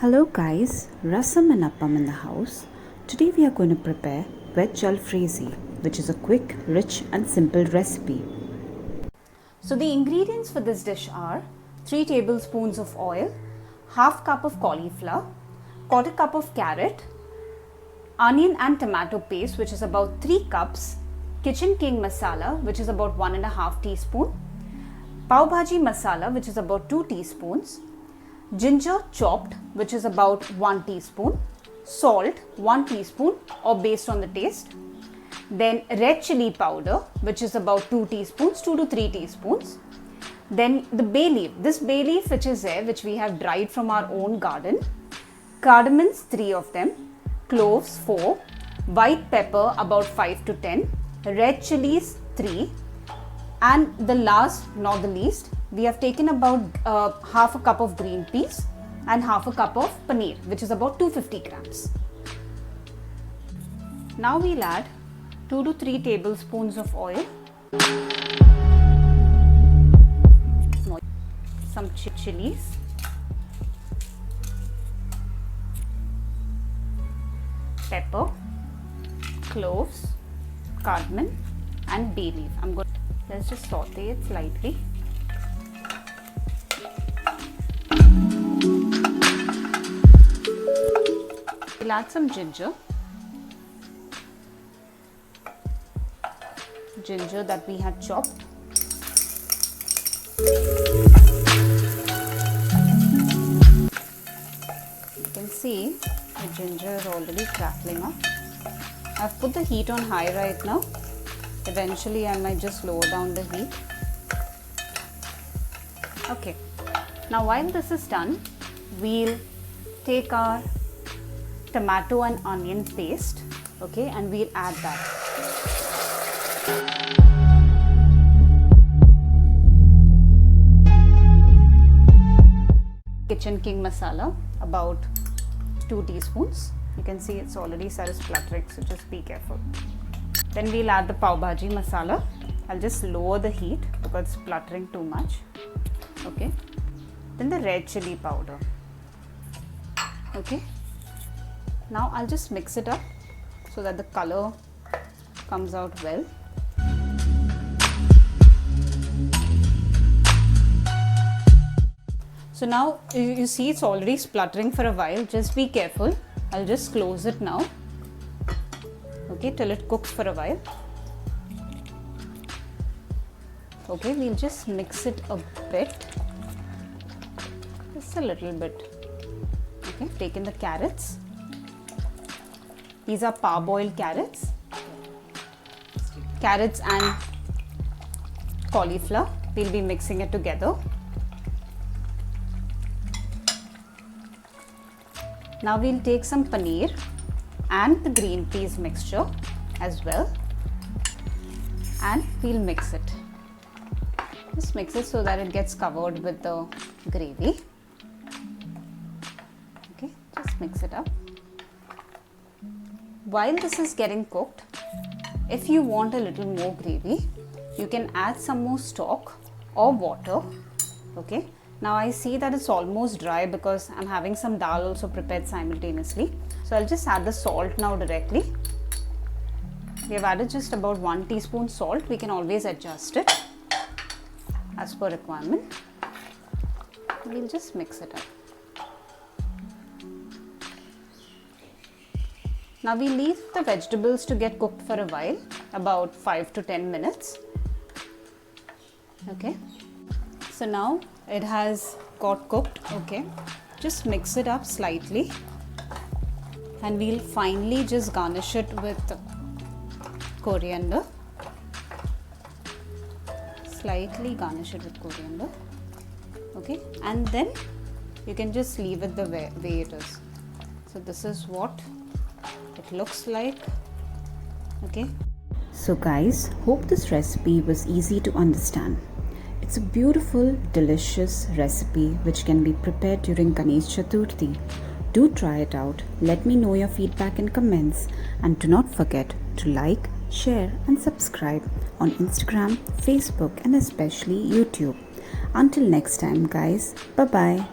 Hello guys, Rasam and Appam in the house. Today we are going to prepare Veg Jalfrezi, which is a quick, rich and simple recipe. So the ingredients for this dish are 3 tablespoons of oil, half cup of cauliflower, quarter cup of carrot, onion and tomato paste which is about 3 cups, kitchen king masala which is about 1.5 teaspoon, Pav Bhaji Masala which is about 2 teaspoons, ginger chopped which is about 1 teaspoon, salt 1 teaspoon or based on the taste, then red chili powder which is about 2 teaspoons, 2 to 3 teaspoons, then the bay leaf, this bay leaf which is there which we have dried from our own garden, cardamons 3 of them, cloves 4, white pepper about 5 to 10, red chilies 3, and the last not the least, we have taken about half a cup of green peas and half a cup of paneer which is about 250 grams. Now we'll add 2 to 3 tablespoons of oil, some chilies, pepper, cloves, cardamon and bay leaf. Let's just saute it slightly. We'll add some ginger that we had chopped. You can see the ginger is already crackling up. I've put the heat on high right now. Eventually I might just lower down the heat. Okay, now while this is done, we'll take our tomato and onion paste, okay, and we'll add that. Kitchen king masala about 2 teaspoons. You can see it's already started spluttering, so just be careful. Then we'll add the Pav Bhaji Masala. I'll just lower the heat because it's spluttering too much. Okay. Then the red chili powder. Okay. Now I'll just mix it up so that the color comes out well. So now you see it's already spluttering for a while. Just be careful. I'll just close it now. Okay, till it cooks for a while. Okay, we'll just mix it a bit. Just a little bit. Okay, take in the carrots. These are parboiled carrots. Carrots and cauliflower. We'll be mixing it together. Now we'll take some paneer and the green peas mixture as well, and we'll mix it. Just mix it so that it gets covered with the gravy. Okay, just mix it up. While this is getting cooked, if you want a little more gravy, you can add some more stock or water. Okay, now I see that it's almost dry because I'm having some dal also prepared simultaneously. So I'll just add the salt now directly. We have added just about 1 teaspoon salt. We can always adjust it as per requirement. We'll just mix it up. Now we leave the vegetables to get cooked for a while, about 5 to 10 minutes. Okay. So now it has got cooked. Okay. Just mix it up slightly. And we'll finally just garnish it with coriander. Slightly garnish it with coriander. Okay, and then you can just leave it the way it is. So this is what it looks like. Okay. So guys, hope this recipe was easy to understand. It's a beautiful, delicious recipe which can be prepared during Ganesh Chaturthi. Do try it out. Let me know your feedback in comments, and do not forget to like, share and subscribe on Instagram, Facebook and especially YouTube. Until next time guys, bye bye.